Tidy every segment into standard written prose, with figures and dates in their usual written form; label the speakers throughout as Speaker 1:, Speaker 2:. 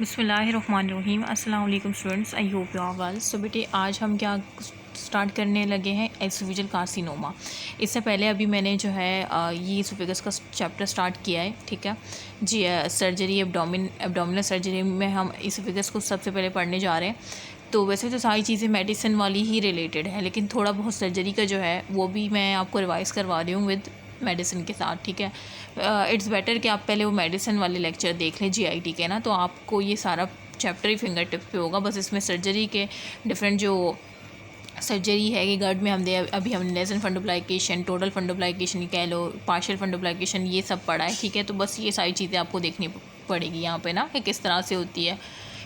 Speaker 1: बिस्मिल्लाहिर्रहमानिर्रहीम। अस्सलाम वालेकुम students, I hope you are well. So बेटे आज हम क्या स्टार्ट करने लगे हैं, एसोफेजियल कार्सिनोमा। इससे पहले अभी मैंने जो है ये एसोफेगस का चैप्टर स्टार्ट किया है, ठीक है जी। सर्जरी एब्डोमिनल सर्जरी में हम एसोफेगस को सबसे पहले पढ़ने जा रहे हैं। तो वैसे तो सारी चीज़ें मेडिसिन वाली ही रिलेटेड है, लेकिन थोड़ा बहुत सर्जरी का जो है वो भी मैं आपको रिवाइज़ करवा रही हूँ विद मेडिसिन के साथ, ठीक है। इट्स बेटर कि आप पहले वो मेडिसिन वाले लेक्चर देख लें जीआईटी के ना, तो आपको ये सारा चैप्टर ही फिंगर टिप पे होगा। बस इसमें सर्जरी के डिफरेंट जो सर्जरी है कि गर्ड में अभी हमने लेसन फंडोप्लाइकेशन, टोटल फंडोप्लाइकेशन कह लो, पार्शियल फंडोप्लाइकेशन, ये सब पढ़ा है, ठीक है। तो बस ये सारी चीज़ें आपको देखनी पड़ेगी यहाँ पे ना, कि किस तरह से होती है,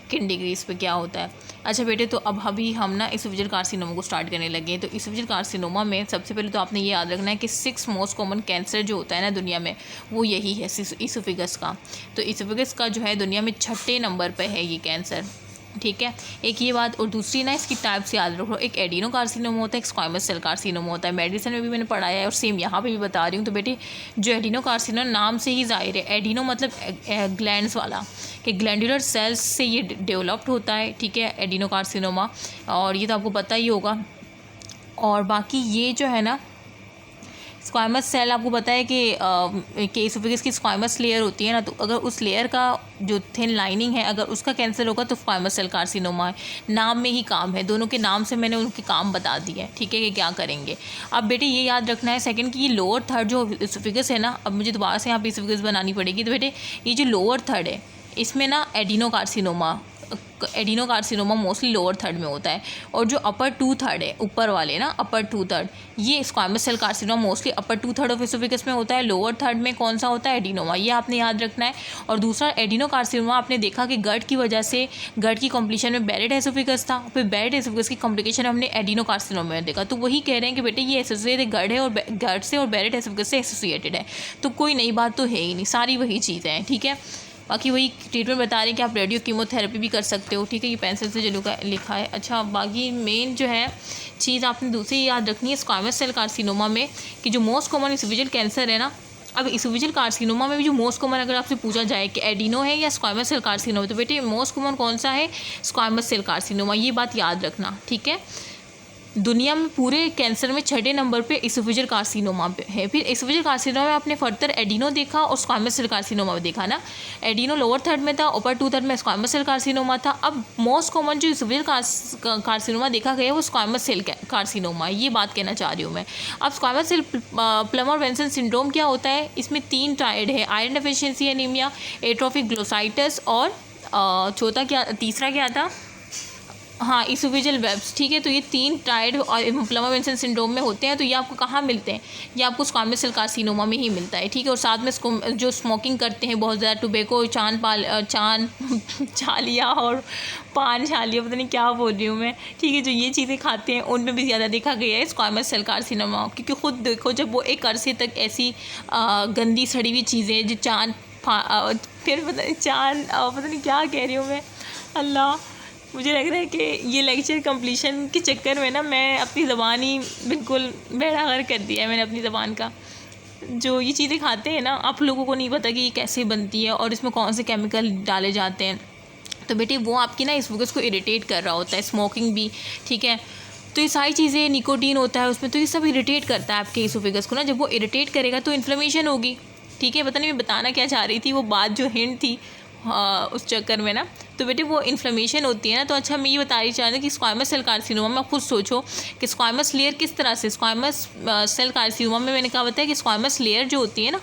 Speaker 1: किन डिग्रीज पे क्या होता है। अच्छा बेटे, तो अब अभी हम ना एसोफेजियल कार्सिनोमा को स्टार्ट करने लगे हैं। तो एसोफेजियल कार्सिनोमा में सबसे पहले तो आपने ये याद रखना है कि 6 मोस्ट कॉमन कैंसर जो होता है ना दुनिया में, वो यही है एसोफेगस का। तो एसोफेगस का जो है दुनिया में 6ठे नंबर पे है ये कैंसर, ठीक है। एक ये बात, और दूसरी ना इसकी टाइप्स याद रखो। एक एडिनो कार्सिनोमा होता है, एक स्क्वामस सेल कार्सिनोमा होता है। मेडिसिन में भी मैंने पढ़ाया है और सेम यहाँ पे भी बता रही हूँ। तो बेटे जो एडिनो कार्सिनोमा नाम से ही जाहिर है, एडिनो मतलब ग्लैंड्स वाला, कि ग्लैंडुलर सेल्स से ये डेवलप्ड होता है, ठीक है, एडिनो कार्सिनोमा। और ये तो आपको पता ही होगा। और बाकी ये जो है ना स्क्वामस सेल, आपको पता है कि एसोफेगस की स्क्वामस लेयर होती है ना, तो अगर उस लेयर का जो थिन लाइनिंग है अगर उसका कैंसर होगा तो स्क्वामस सेल कार्सिनोमा है। नाम में ही काम है, दोनों के नाम से मैंने उनके काम बता दिए हैं, ठीक है, कि क्या करेंगे। अब बेटे ये याद रखना है सेकंड कि ये लोअर थर्ड जो एसोफेगस है ना, अब मुझे दोबारा से यहाँ पे एसोफेगस बनानी पड़ेगी। तो बेटे ये जो लोअर थर्ड है इसमें ना adeno carcinoma mostly lower third में होता है। और जो अपर 2/3 है, ऊपर वाले ना अपर 2/3, ये squamous cell carcinoma mostly upper 2/3 of oesophagus में होता है। लोअर थर्ड में कौन सा होता है, एडिनोमा, ये आपने याद रखना है। और दूसरा एडिनो कार्सिनोमा आपने देखा कि गट की वजह से, गट की कॉम्प्लिकेशन में बैरेट एसोफेगस था, फिर बैरेट एसोफेगस की कॉम्प्लिकेशन हमने एडिनो कार्सिनोमा में देखा। तो वही कह रहे हैं कि बेटे ये एसोसिएटेड गट है और गट से और बैरेट एसोफेगस से एसोसिएटेड है। तो कोई नई बात तो है ही नहीं, सारी वही चीज़ें हैं, ठीक है। बाकी वही ट्रीटमेंट बता रहे हैं कि आप रेडियो कीमोथेरेपी भी कर सकते हो, ठीक है। ये पेंसिल से जो लिखा है। अच्छा, बाकी मेन जो है चीज़ आपने दूसरी याद रखनी है स्क्वामस सेल कार्सिनोमा में, कि जो मोस्ट कॉमन एसोफेजियल कैंसर है ना, अब एसोफेजियल कार्सिनोमा में भी जो मोस्ट कॉमन अगर आपसे पूछा जाए कि एडिनो है या स्क्वामस सेल कार्सिनोमा, तो बेटे मोस्ट कॉमन कौन सा है, स्क्वामस सेल कार्सिनोमा, ये बात याद रखना, ठीक है। दुनिया में पूरे कैंसर में 6ठे नंबर पे एसोफेजियल कार्सिनोमा पे है। फिर एसोफेजियल कार्सिनोमा में आपने फर्दर एडिनो देखा और स्क्वामस सेल कार्सिनोमा देखा ना। एडिनो लोअर थर्ड में था, ऊपर 2/3 में स्क्वामस सेल कार्सिनोमा था। अब मोस्ट कॉमन जो एसोफेजियल कार्सिनोमा देखा गया है वो स्क्वामस सेल कार्सिनोमा, ये बात कहना चाह रही हूँ मैं। अब squamous cell Plummer Vinson syndrome क्या होता है, इसमें 3 टाइड है, iron deficiency anaemia, atrophic glossitis और तीसरा क्या था, हाँ, एसोफेजियल वेब्स, ठीक है। तो ये 3 टाइड और प्लमर वेंसन सिंड्रोम में होते हैं। तो ये आपको कहाँ मिलते हैं, ये आपको स्क्वामस सेल कार्सिनोमा में ही मिलता है, ठीक है। और साथ में जो स्मोकिंग करते हैं बहुत ज़्यादा, टोबैको, चान छालिया और पान छालिया, पता नहीं क्या बोल रही हूँ मैं, ठीक है, जो ये चीज़ें खाते हैं उनमें भी ज़्यादा देखा गया है स्क्वामस सेल कार्सिनोमा। क्योंकि खुद देखो, जब वो एक अरसे तक ऐसी गंदी सड़ी हुई चीज़ें जो फिर पता नहीं क्या कह रही हूँ मैं, अल्लाह, मुझे लग रहा है कि ये लेक्चर कंप्लीशन के चक्कर में ना मैं अपनी ज़बान ही बिल्कुल बेड़ागर्क कर दिया है मैंने अपनी ज़बान का। जो ये चीज़ें खाते हैं ना, आप लोगों को नहीं पता कि ये कैसे बनती है और इसमें कौन से केमिकल डाले जाते हैं। तो बेटे वो आपकी ना एसोफेगस को इरिटेट कर रहा होता है, स्मोकिंग भी, ठीक है। तो ये सारी चीज़ें, निकोटीन होता है उसमें, तो ये सब इरिटेट करता है आपके एसोफेगस को ना। जब वो इरिटेट करेगा तो इन्फ्लेमेशन होगी, ठीक है। पता नहीं मैं बताना क्या चाह रही थी, वो बात जो हिंट थी उस चक्कर में ना। तो बेटे वो इन्फ्लेमेशन होती है ना। तो अच्छा, मैं ये बता रही चाह रही कि स्क्वामस सेल कार्सिनोमा में आप खुद सोचो कि स्क्वामस लेयर किस तरह से, स्क्वामस सेल कार्सिनोमा में मैंने कहा बताया कि स्क्वामस लेयर जो होती है ना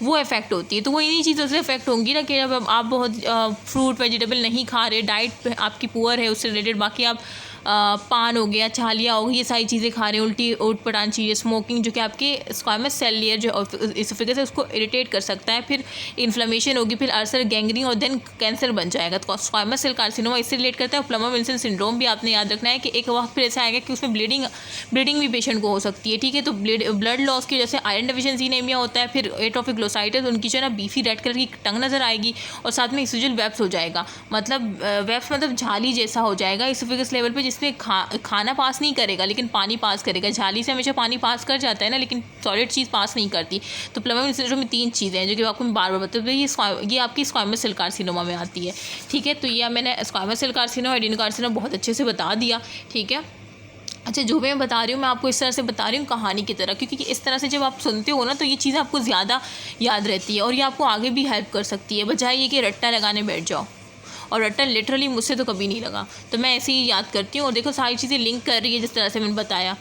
Speaker 1: वो इफेक्ट होती है। तो वो इन्हीं चीज़ों से इफेक्ट होंगी ना, कि जब आप बहुत फ्रूट वेजिटेबल नहीं खा रहे, डाइट आपकी पुअर है उससे रिलेटेड, बाकी आप पान हो गया, छालिया हो गई, ये सारी चीज़ें खा रहे हैं, उल्टी ऊट पटांग चीज़ें, स्मोकिंग, जो कि आपके स्क्वामस सेल लेयर जो एसोफेगस है उसको इरिटेट कर सकता है। फिर इन्फ्लेमेशन होगी, फिर अल्सर, गैंग्रीन और देन कैंसर बन जाएगा। तो स्क्वामस सेल कार्सिनोमा इससे रिलेट करता है। प्लमर विल्सन सिंड्रोम भी आपने याद रखना है कि एक वक्त फिर ऐसा आएगा कि उसमें ब्लीडिंग भी पेशेंट को हो सकती है, ठीक है। तो ब्लड लॉस की जैसे आयरन डेफिशिएंसी एनीमिया होता है, फिर एट्रोफिक ग्लोसाइटिस, उनकी जो है ना बीफी रेड कलर की टंग नज़र आएगी और साथ में एसोफेजियल वेब्स हो जाएगा, मतलब वेब्स मतलब झाली जैसा हो जाएगा एसोफेगस लेवल पे, जिसमें खाना पास नहीं करेगा लेकिन पानी पास करेगा। झाली से हमेशा पानी पास कर जाता है ना, लेकिन सॉलिड चीज़ पास नहीं करती। तो प्लमेम सिंड्रोम में 3 चीज़ें हैं जो कि आपको मैं बार बार बताऊँ। ये आपकी स्क्वामस सेल कार्सिनोमा में आती है, ठीक है। तो ये मैंने स्क्वामस सेल कार्सिनोमा, एडेनोकार्सिनोमा बहुत अच्छे से बता दिया, ठीक है। अच्छा, जो भी मैं बता रही हूँ मैं आपको इस तरह से बता रही हूँ कहानी की तरह, क्योंकि इस तरह से जब आप सुनते हो ना तो ये चीज़ें आपको ज़्यादा याद रहती है और ये आपको आगे भी हेल्प कर सकती है, बजाय ये कि रट्टा लगाने बैठ जाओ। और रट्टा लिटरली मुझसे तो कभी नहीं लगा, तो मैं ऐसे ही याद करती हूँ और देखो सारी चीज़ें लिंक कर रही है जिस तरह से मैंने बताया।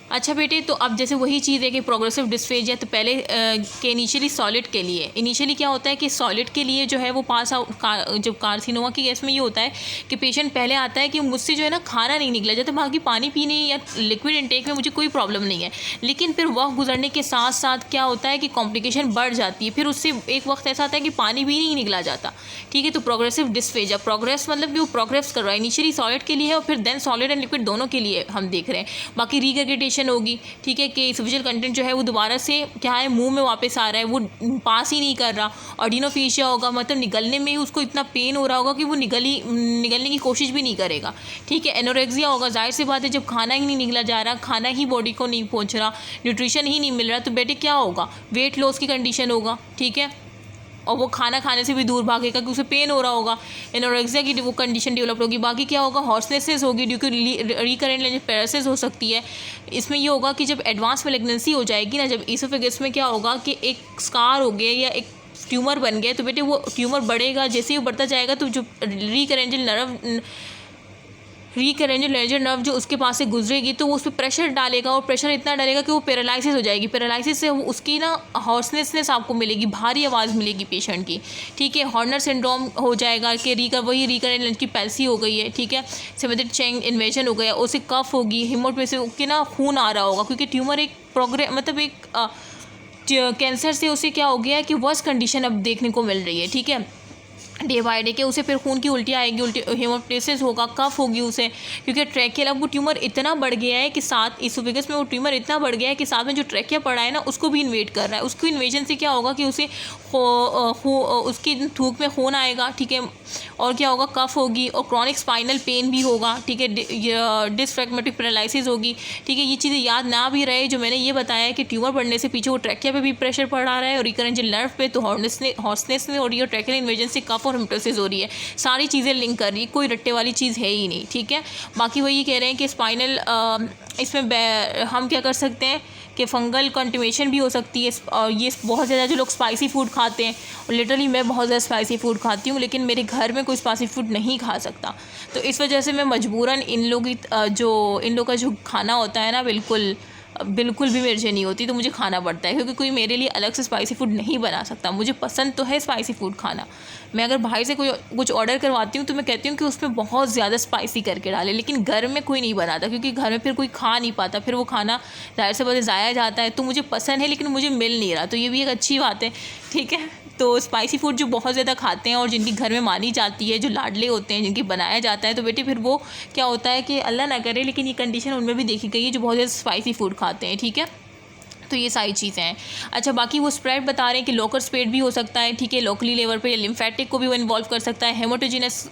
Speaker 1: अच्छा बेटे, तो अब जैसे वही चीज़ है कि प्रोग्रेसिव डिस्फेजिया, तो पहले के इनिशियली सॉलिड के लिए इनिशियली क्या होता है कि सॉलिड के लिए जो है वो पास आउट जब कार्सिनोमा की केस में ये होता है कि पेशेंट पहले आता है कि मुझसे जो है ना खाना नहीं निकला जाता, बाकी पानी पीने या लिक्विड इंटेक में मुझे कोई प्रॉब्लम नहीं है, लेकिन फिर वक्त गुजरने के साथ साथ क्या होता है कि कॉम्प्लिकेशन बढ़ जाती है। फिर उससे एक वक्त ऐसा आता है कि पानी भी नहीं निकला जाता, ठीक है। तो प्रोग्रेसिव डिस्फेजिया, प्रोग्रेस मतलब कि वो प्रोग्रेस कर रहा है, इनिशियली सॉलिड के लिए है और फिर देन सॉलिड एंड लिक्विड दोनों के लिए हम देख रहे हैं। बाकी रीगर्गिटेशन होगी, ठीक है, कि सफिशिएंट कंटेंट जो है वो दोबारा से क्या है मुंह में वापस आ रहा है, वो पास ही नहीं कर रहा। ऑर्डिनोफेशिया होगा, मतलब निगलने में ही उसको इतना पेन हो रहा होगा कि वो निगलने की कोशिश भी नहीं करेगा, ठीक है। एनोरेक्सिया होगा, जाहिर सी बात है जब खाना ही नहीं निकला जा रहा, खाना ही बॉडी को नहीं पहुंच रहा, न्यूट्रिशन ही नहीं मिल रहा, तो बेटे क्या होगा, वेट लॉस की कंडीशन होगा, ठीक है, और वो खाना खाने से भी दूर भागेगा क्योंकि उसे पेन हो रहा होगा, एनोरेक्सिया की वो कंडीशन डेवलप होगी। बाकी क्या होगा, हॉर्सनेसनेस होगी ड्यू टू रिकरेंट पैरालिसिस हो सकती है। इसमें ये होगा कि जब एडवांस मैलिग्नेंसी हो जाएगी ना, जब ईसोफेगस में क्या होगा कि एक स्कार हो गया या एक ट्यूमर बन गया, तो बेटे वो ट्यूमर बढ़ेगा, जैसे ही वो बढ़ता जाएगा तो जो रीकरेंजियल नर्व जो उसके पास से गुजरेगी तो वो उस पर प्रेशर डालेगा और प्रेशर इतना डालेगा कि वो पैरालिसिस हो जाएगी। पैरालिसिस से उसकी ना हॉर्सनेसनेस आपको मिलेगी, भारी आवाज़ मिलेगी पेशेंट की, ठीक है। हॉर्नर सिंड्रोम हो जाएगा कि रिकरेंट की पैल्सी हो गई है, ठीक है। सिमेट्रिक चेन इन्वेजन हो गया, उसे कफ होगी, हिमोट में ना खून आ रहा होगा क्योंकि ट्यूमर एक मतलब एक कैंसर से उसे क्या हो गया है कि वर्स्ट कंडीशन अब देखने को मिल रही है, ठीक है, डे बाय डे के। उसे फिर खून की उल्टी आएगी, हेमोप्टेसिस होगा, कफ होगी उसे, क्योंकि ट्रैकिया अब वो ट्यूमर इतना बढ़ गया है कि साथ इसोफेगस में वो ट्यूमर इतना बढ़ गया है कि साथ में जो ट्रैकिया पड़ा है ना उसको भी इन्वेट कर रहा है। उसको इन्वेजन से क्या होगा कि उसे उसकी थूक में खून आएगा, ठीक है, और क्या होगा, कफ होगी और क्रॉनिक स्पाइनल पेन भी होगा, ठीक है, डिस्फ्रैगमेटिक पैरालिसिस होगी, ठीक है। ये चीज़ें याद ना भी रहे जो मैंने ये बताया कि ट्यूमर बढ़ने से पीछे वो ट्रैकिया पे भी प्रेशर पड़ रहा है और रिकरेंजियल नर्व पे, तो हॉर्सनेस हो रही है और ट्रैकियल इन्वेजन से कफ और हिमोप्टेसिस हो रही है। सारी चीज़ें लिंक कर रही है, कोई रट्टे वाली चीज़ है ही नहीं, ठीक है। बाकी वो ये कह रहे हैं कि स्पाइनल इसमें हम क्या कर सकते हैं कि फंगल कंटिन्यूएशन भी हो सकती है। और ये बहुत ज़्यादा जो लोग स्पाइसी फूड खाते हैं, और लिटरली मैं बहुत ज़्यादा स्पाइसी फूड खाती हूँ, लेकिन मेरे घर में कोई स्पाइसी फूड नहीं खा सकता, तो इस वजह से मैं मजबूरन इन लोग का जो खाना होता है ना बिल्कुल भी मेरे से नहीं होती, तो मुझे खाना पड़ता है क्योंकि कोई मेरे लिए अलग से स्पाइसी फूड नहीं बना सकता। मुझे पसंद तो है स्पाइसी फूड खाना, मैं अगर बाहर से कोई कुछ ऑर्डर करवाती हूँ तो मैं कहती हूँ कि उसमें बहुत ज़्यादा स्पाइसी करके डाले, लेकिन घर में कोई नहीं बनाता क्योंकि घर में फिर कोई खा नहीं पाता, फिर वो खाना ज़ाहिर से बहुत ज़ाया जाता है। तो मुझे पसंद है लेकिन मुझे मिल नहीं रहा, तो ये भी एक अच्छी बात है, ठीक है। तो स्पाइसी फूड जो बहुत ज़्यादा खाते हैं और जिनकी घर में मानी जाती है, जो लाडले होते हैं, जिनकी बनाया जाता है, तो बेटे फिर वो क्या होता है कि अल्लाह ना करे, लेकिन ये कंडीशन उनमें भी देखी गई है जो बहुत ज़्यादा स्पाइसी फूड खाते हैं, ठीक है। तो ये सारी चीज़ें हैं। अच्छा, बाकी वो स्प्रेड बता रहे हैं कि लोकल स्प्रेड भी हो सकता है, ठीक है, लोकली लेवल पे, या लिम्फेटिक को भी वो इन्वॉल्व कर सकता है, हेमोटोजेनस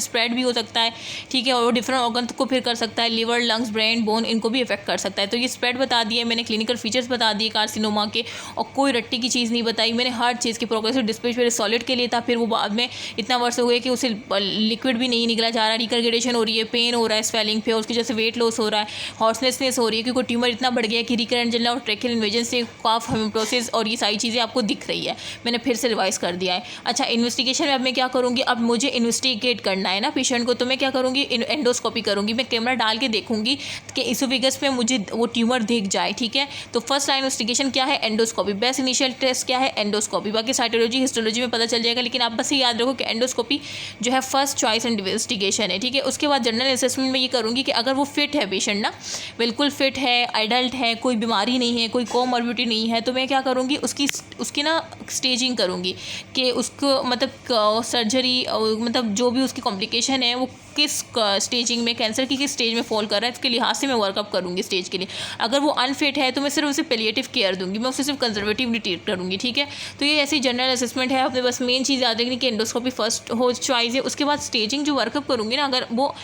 Speaker 1: स्प्रेड भी हो सकता है, ठीक है, और वो डिफरेंट ऑर्गन को फिर कर सकता है, लिवर, लंग्स, ब्रेन, बोन, इनको भी इफेक्ट कर सकता है। तो ये स्प्रेड बता दिए मैंने, क्लिनिकल फीचर्स बता दिए कार्सिनोमा के, और कोई रट्टी की चीज़ नहीं बताई मैंने। हर चीज़ की प्रोग्रेसिव डिस्पेच पहले सॉलिड के लिए था, फिर वो बाद में इतना वर्ष हो गया कि उसे लिक्विड भी नहीं निकला जा रहा, रिकर्गेटेशन हो रही है, पेन हो रहा है, स्वेलिंग, फिर उसकी जैसे वेट लॉस हो रहा है, हॉर्सनेसनेस हो रही है क्योंकि ट्यूमर इतना बढ़ गया है कि रिकरेंजियल और ट्रैकियल इन्वेजन से कफ, हेमोप्टोसिस, और ये सारी चीज़ें आपको दिख रही है। मैंने फिर से रिवाइज कर दिया है। अच्छा, इन्वेस्टिगेशन में अब मैं क्या करूँगी, अब मुझे इन्वेस्टिगेट करना है ना पेशेंट को, तो मैं क्या करूँगी, एंडोस्कोपी करूँगी। मैं कैमरा डाल के देखूँगी कि इसोफेगस में मुझे वो ट्यूमर दिख जाए, ठीक है। तो फर्स्ट लाइन इन्वेस्टिगेशन क्या है, एंडोस्कोपी। बेस्ट इनिशियल टेस्ट क्या है, एंडोस्कोपी। बाकी साइटोलॉजी, हिस्टोलॉजी में पता चल जाएगा, लेकिन आप बस ये याद रखो कि एंडोस्कोपी जो है फर्स्ट चॉइस इन्वेस्टिगेशन है, ठीक है। उसके बाद जनरल असेसमेंट में ये करूँगी कि अगर वो फिट है पेशेंट ना, बिल्कुल फिट है, एडल्ट है, कोई बीमारी नहीं है, कोई कोमॉर्बिडिटी नहीं है, तो मैं क्या करूँगी, उसकी ना स्टेजिंग करूँगी कि उसको मतलब सर्जरी मतलब जो भी उसकी कॉम्प्लिकेशन है वो किस स्टेजिंग में, कैंसर की किस स्टेज में फॉल कर रहा है, इसके लिहाज से मैं वर्कअप करूँगी स्टेज के लिए। अगर वो अनफिट है तो मैं सिर्फ उसे पैलिएटिव केयर दूंगी, मैं उसे सिर्फ कंजर्वेटिवली ट्रीट करूँगी, ठीक है। तो ये ऐसी जनरल असेसमेंट है। आपने बस मेन चीज़ याद रखनी कि एंडोस्कोपी फर्स्ट हो चॉइस है। उसके बाद स्टेजिंग जो वर्कअप करूँगी ना, अगर वो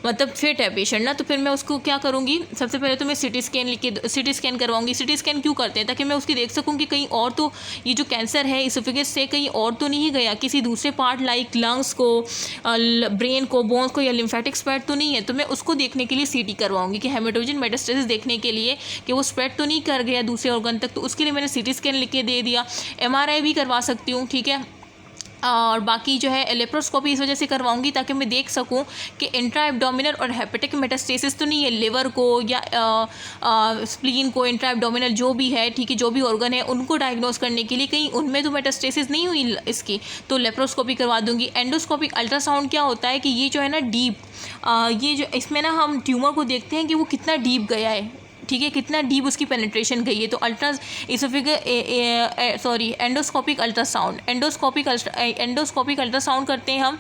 Speaker 1: मतलब फिट है पेशेंट ना, तो फिर मैं उसको क्या करूँगी, सबसे पहले तो मैं सिटी स्कैन करवाऊंगी। सिटी स्कैन क्यों करते हैं, ताकि मैं उसकी देख सकूँ कि कहीं और तो ये जो कैंसर है इसोफेगस से कहीं और तो नहीं गया, किसी दूसरे पार्ट लाइक लंग्स को, ब्रेन को, बोन्स को या लिम्फेटिक स्प्रेड तो नहीं है। तो मैं उसको देखने के लिए सीटी करवाऊंगी कि हेमेटोजन मेटास्टेसिस देखने के लिए कि वो स्प्रेड तो नहीं कर गया दूसरे ऑर्गन तक। तो उसके लिए मैंने सिटी स्कैन लिख के दे दिया। MRI भी करवा सकती हूँ, ठीक है। और बाकी जो है लेप्रोस्कोपी इस वजह से करवाऊंगी ताकि मैं देख सकूं कि इंट्रा एब्डोमिनल और हेपेटिक मेटास्टेसिस तो नहीं है लिवर को या स्प्लीन को, इंट्रा एब्डोमिनल जो भी है, ठीक है, जो भी ऑर्गन है उनको डायग्नोस करने के लिए कहीं उनमें तो मेटास्टेसिस नहीं हुई इसकी, तो लेप्रोस्कोपी करवा दूंगी। एंडोस्कोपिक अल्ट्रासाउंड क्या होता है कि ये जो है ना डीप, ये जो इसमें ना हम ट्यूमर को देखते हैं कि वो कितना डीप गया है, ठीक है, कितना डीप उसकी पेनिट्रेशन गई है। तो एंडोस्कोपिक अल्ट्रासाउंड करते हैं हम।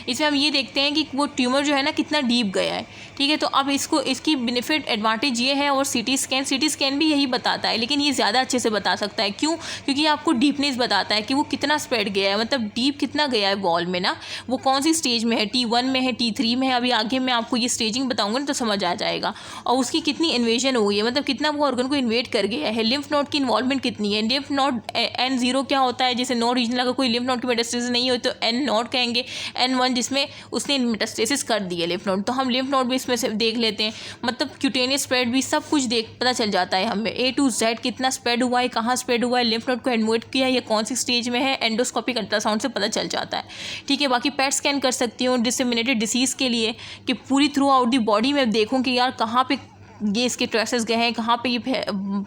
Speaker 1: इसमें हम ये देखते हैं कि वो ट्यूमर जो है ना कितना डीप गया है, ठीक है। तो अब इसकी बेनिफिट एडवांटेज ये है। और सिटी स्कैन भी यही बताता है, लेकिन ये ज़्यादा अच्छे से बता सकता है। क्यों? क्योंकि ये आपको डीपनेस बताता है कि वो कितना स्प्रेड गया है, मतलब डीप कितना गया है वॉल में ना, वो कौन सी स्टेज में है, T1 में है, T3 में है। अभी आगे मैं आपको ये स्टेजिंग बताऊंगा ना तो समझ आ जाएगा। और उसकी कितनी इन्वेजन हुई है, मतलब कितना वो ऑर्गन को इन्वेट कर गया है, लिम्फ नोड की इन्वॉल्वमेंट कितनी है। लिम्फ नोड N0 क्या होता है, जैसे नो रीजनल अगर कोई लिम्फ नोड की मेटास्टेसिस नहीं हो तो N0 कहेंगे। N1 जिसमें उसने मेटास्टेसिस कर दी है लिम्फ नोड, तो हम लिम्फ नोड भी इसमें से देख लेते हैं। मतलब क्यूटेनियस स्प्रेड भी सब कुछ पता चल जाता है हमें, A to Z कितना स्प्रेड हुआ है, कहाँ स्प्रेड हुआ है, लिम्फ नोड को इन्वेट किया है, ये कौन सी स्टेज में है, एंडोस्कोपिक अल्ट्रासाउंड से पता चल जाता है, ठीक है। बाकी पेट स्कैन कर सकती हूँ डिसेमिनेटेड डिसीज़ के लिए, कि पूरी थ्रू आउट दी बॉडी में देखूँ कि यार कहाँ पे ये इसके ट्रेसेस गए हैं, कहाँ पे ये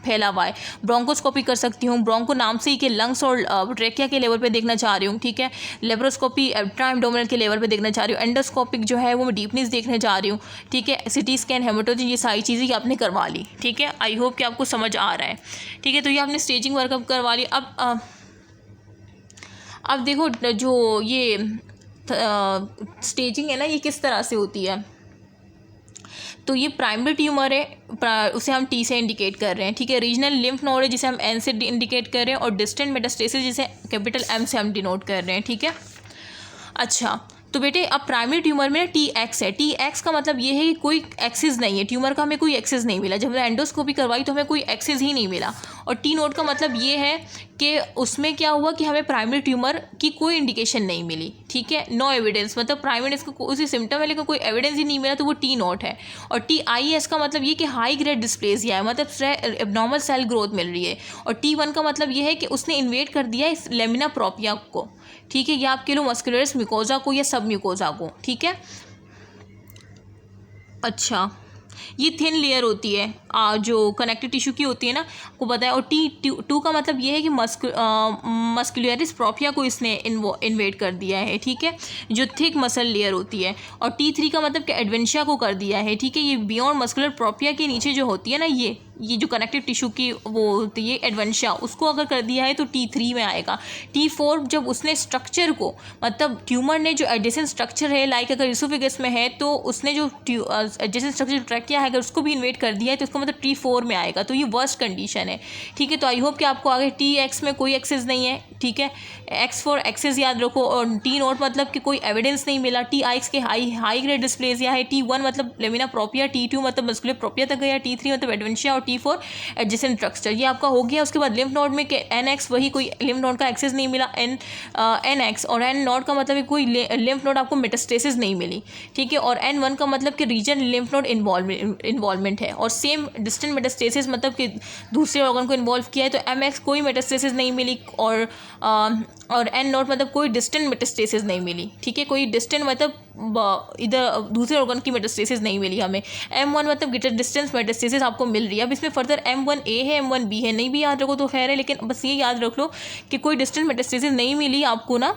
Speaker 1: फैला हुआ है। ब्रोंकोस्कोपी कर सकती हूँ, ब्रोंको नाम से ही कि लंग्स और ट्रेकिया के लेवल पे देखना चाह रही हूँ, ठीक है। लेप्रोस्कोपी इंट्रा एब्डोमिनल के लेवल पे देखना चाह रही हूँ। एंडोस्कोपिक जो है वो मैं डीपनेस देखने जा रही हूँ, ठीक है। सिटी स्कैन, हेमेटोजन, ये सारी चीज़ें कि आपने करवा ली, ठीक है। आई होप कि आपको समझ आ रहा है, ठीक है। तो ये आपने स्टेजिंग वर्कअप करवा ली। अब देखो जो ये स्टेजिंग है ना, ये किस तरह से होती है। तो ये प्राइमरी ट्यूमर है, उसे हम T से इंडिकेट कर रहे हैं, ठीक है। रीजनल लिम्फ नोड है जिसे हम N से इंडिकेट कर रहे हैं, और डिस्टेंट मेटास्टेसिस जिसे कैपिटल M से हम डिनोट कर रहे हैं, ठीक है। अच्छा, तो बेटे अब प्राइमरी ट्यूमर में ना TX है। TX का मतलब ये है कि कोई एक्सिस नहीं है, ट्यूमर का हमें कोई एक्सिस नहीं मिला। जब हमने एंडोस्कोपी करवाई तो हमें कोई एक्सिस ही नहीं मिला। और T नोड का मतलब ये है कि उसमें क्या हुआ कि हमें प्राइमरी ट्यूमर की कोई इंडिकेशन नहीं मिली, ठीक है। नो एविडेंस, मतलब प्राइमरी इसका उसी सिम्टम है लेकिन कोई एविडेंस ही नहीं मिला, तो वो T नोट है। और TIS का मतलब ये कि हाई ग्रेड डिस्प्लेसिया है, मतलब एब्नॉर्मल सेल ग्रोथ मिल रही है। और T1 का मतलब ये है कि उसने इन्वेट कर दिया इस लेमिना प्रोपिया को, ठीक है, या आपके लो मस्कुलरस म्यूकोजा को या सब म्यूकोजा को, ठीक है। अच्छा, ये थिन लेयर होती है जो कनेक्टिव टिश्यू की होती है ना, आपको पता है। और T2 का मतलब ये है कि मस्कुलरिस प्रोपिया को इसने इन्वेट कर दिया है, ठीक है, जो थिक मसल लेयर होती है। और T3 का मतलब कि एडवेंशिया को कर दिया है, ठीक है। ये बियॉन्ड मस्कुलर प्रोपिया के नीचे जो होती है ना, ये जो कनेक्टिव टिश्यू की वो होती है एडवेंशिया, उसको अगर कर दिया है तो T3 में आएगा। T4 जब उसने स्ट्रक्चर को, मतलब ट्यूमर ने जो एडजेसेंट स्ट्रक्चर है, लाइक अगर इसोफेगस में है तो उसने जो एडजेसेंट स्ट्रक्चर ट्रैक किया है अगर उसको भी इन्वेट कर दिया है तो उसको मतलब T4 में आएगा। तो ये वर्स्ट कंडीशन है, ठीक है। तो आई होप कि आपको आगे TX में कोई एक्सेस नहीं है, ठीक है। X for एक्सेस याद रखो। और T नोट मतलब कि कोई एविडेंस नहीं मिला। TIX के हाई ग्रेड डिस्प्लेसिया है। T1 मतलब लेमिना प्रोपिया, T2 मतलब मस्कुलर प्रोपिया तक गया, T3 मतलब एडवेंशिया, और T4 एडजेसेंट स्ट्रक्चर। ये आपका हो गया। उसके बाद लिम्फ नोड में NX, वही कोई लिम्फ नोड का एक्सेस नहीं मिला। NX और N नोड का मतलब कोई लिम्फ नोड आपको मेटास्टेसिस नहीं मिली, ठीक है। और N1 का मतलब कि रीजन लिम्फ नोड इन्वॉल्वमेंट है। और सेम डिस्टेंट मेटास्टेसिस मतलब कि दूसरे ऑर्गन को इन्वॉल्व किया है, तो MX कोई मेटास्टेसिस नहीं मिली। और N नोट मतलब कोई डिस्टेंट मेटास्टेसिस नहीं मिली, ठीक है। कोई डिस्टेंट मतलब इधर दूसरे ऑर्गन की मेटास्टेसिस नहीं मिली हमें। M1 मतलब ग्रेटर डिस्टेंस मेटास्टेसिस आपको मिल रही है। अब इसमें फर्दर M1A है, M1B है, नहीं भी याद रखो तो खैर है, लेकिन बस ये याद रख लो कि कोई डिस्टेंट मेटास्टेसिस नहीं मिली आपको ना।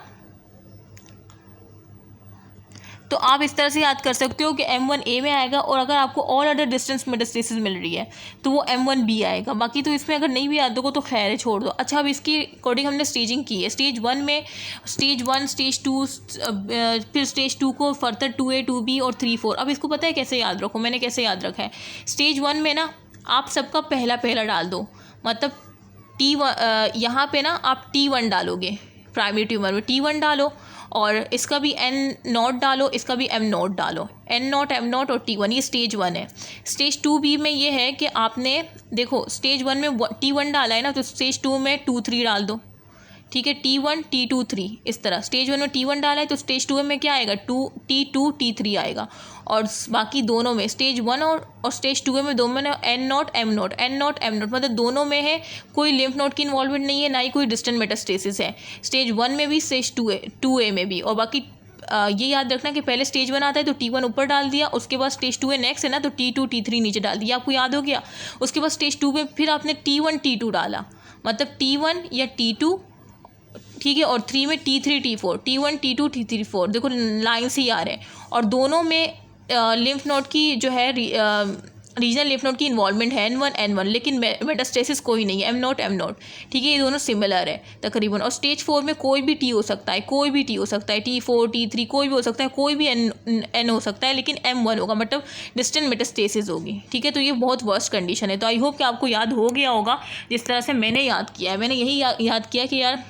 Speaker 1: तो आप इस तरह से याद कर सकते हो कि M1A में आएगा, और अगर आपको और अदर डिस्टेंस मेटास्टेसिस मिल रही है तो वो M1B आएगा। बाकी तो इसमें अगर नहीं भी याद होगा तो खैर है, छोड़ दो। अच्छा, अब इसकी अकॉर्डिंग हमने स्टेजिंग की है। स्टेज 1 में स्टेज 1, स्टेज 2, फिर स्टेज 2 को फर्दर 2A, 2B और 3, 4। अब इसको पता है कैसे याद रखो, मैंने कैसे याद रखा है। स्टेज 1 में ना आप सबका पहला डाल दो, मतलब यहाँ पे ना आप T1 डालोगे, प्राइमरी ट्यूमर में T1 डालो, और इसका भी N0 डालो, इसका भी M0 डालो, N0, M0 और T1, ये स्टेज 1 है। स्टेज 2B में ये है कि आपने देखो स्टेज 1 में T1 डाला है ना, तो स्टेज 2 में 2, 3 डाल दो, ठीक है, T1, T2, 3 इस तरह। स्टेज 1 में T1 डाला है तो स्टेज 2 में क्या आएगा, T2, T3 आएगा। और बाकी दोनों में स्टेज 1 और स्टेज 2 में दोनों में N0, M0, N0, M0, मतलब दोनों में है कोई लिम्फ नोड की इन्वॉल्वमेंट नहीं है, ना ही कोई डिस्टेंट मेटास्टेसिस है। स्टेज 1 में भी, स्टेज 2A में भी। और बाकी ये याद रखना कि पहले स्टेज 1 आता है तो T1 ऊपर डाल दिया, उसके बाद स्टेज 2 है नेक्स्ट है ना, तो T2, T3 नीचे डाल दिया, आपको याद हो गया। उसके बाद स्टेज 2 में फिर आपने T1, T2 डाला, मतलब T1 या T2, ठीक है, और 3 में T3, T4, T1, T2, T3, 4, देखो लाइन से ही आ रहे हैं। और दोनों में लिम्फ नोड की जो है रीजनल लिम्फ नोड की इन्वॉल्वमेंट है N1, N1, लेकिन मेटास्टेसिस कोई नहीं है, M0, M0, ठीक है, ये दोनों सिमिलर है तकरीबन। और स्टेज 4 में कोई भी T हो सकता है, कोई भी T हो सकता है, T4, T3 कोई भी हो सकता है, कोई भी N हो सकता है, लेकिन M1 होगा, मतलब डिस्टेंट मेटास्टेसिस होगी, ठीक है। तो ये बहुत वर्स्ट कंडीशन है। तो आई होप कि आपको याद हो गया होगा जिस तरह से मैंने याद किया है। मैंने यही याद किया कि यार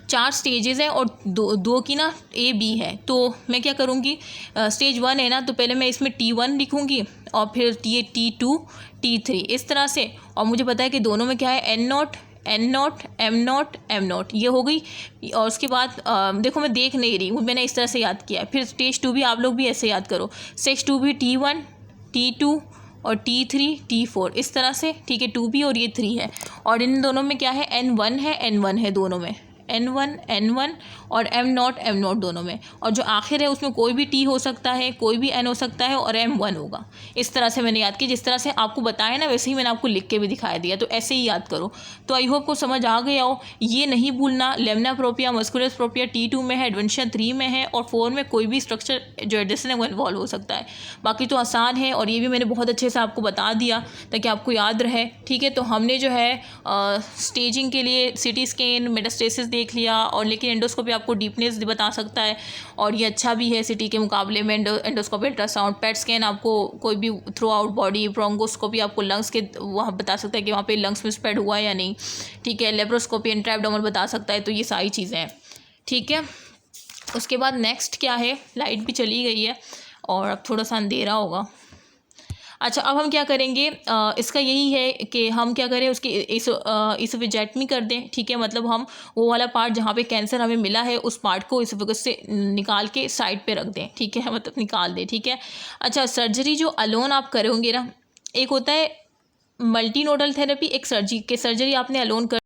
Speaker 1: 4 स्टेजेस हैं और दो की ना A, B है। तो मैं क्या करूँगी, स्टेज 1 है ना, तो पहले मैं इसमें T1 लिखूँगी और फिर T2, T3 इस तरह से। और मुझे पता है कि दोनों में क्या है, N0, N0, M0, M0, ये हो गई। और उसके बाद देखो मैं देख नहीं रही हूँ, मैंने इस तरह से याद किया है। फिर स्टेज 2 भी आप लोग भी ऐसे याद करो, स्टेज 2 भी T1, T2 और T3, T4 इस तरह से, ठीक है, 2B और ये 3 है। और इन दोनों में क्या है, N1 है, N1 है दोनों में, N1, N1 और M0, M0 दोनों में। और जो आखिर है उसमें कोई भी T हो सकता है, कोई भी N हो सकता है, और M1 होगा। इस तरह से मैंने याद किया, जिस तरह से आपको बताया ना वैसे ही मैंने आपको लिख के भी दिखाया दिया, तो ऐसे ही याद करो। तो आई होप को समझ आ गया हो। ये नहीं भूलना, लेमिना प्रोपिया, मस्कुलस प्रोपिया T2 में है, एडवेंशिया 3 में है, और 4 में कोई भी स्ट्रक्चर जो एडिशन है वो इन्वॉल्व हो सकता है। बाकी तो आसान है, और ये भी मैंने बहुत अच्छे से आपको बता दिया ताकि आपको याद रहे, ठीक है। तो हमने जो है स्टेजिंग के लिए CT स्कैन, मेटास्टेसिस देख लिया, और लेकिन एंडोस्कोपी आपको डीपनेस बता सकता है, और ये अच्छा भी है CT के मुकाबले में। एंडोस्कोपी, अल्ट्रासाउंड, पेट स्कैन आपको कोई भी थ्रू आउट बॉडी, ब्रोंकोस्कोपी आपको लंग्स के वहाँ बता सकता है कि वहाँ पे लंग्स में स्प्रेड हुआ है या नहीं, ठीक है। लेप्रोस्कोपी इंट्राएब्डोमल बता सकता है। तो ये सारी चीज़ें हैं, ठीक है। उसके बाद नेक्स्ट क्या है, लाइट भी चली गई है और अब थोड़ा सा अंधेरा होगा। अच्छा, अब हम क्या करेंगे, इसका यही है कि हम क्या करें, उसकी इसोफेजेक्टमी कर दें, ठीक है। मतलब हम वो वाला पार्ट जहाँ पे कैंसर हमें मिला है उस पार्ट को इसोफेगस से निकाल के साइड पे रख दें, ठीक है, मतलब निकाल दें, ठीक है। अच्छा, सर्जरी जो अलोन आप करोगे ना, एक होता है मल्टी नोडल थेरेपी, एक सर्जरी आपने अलोन कर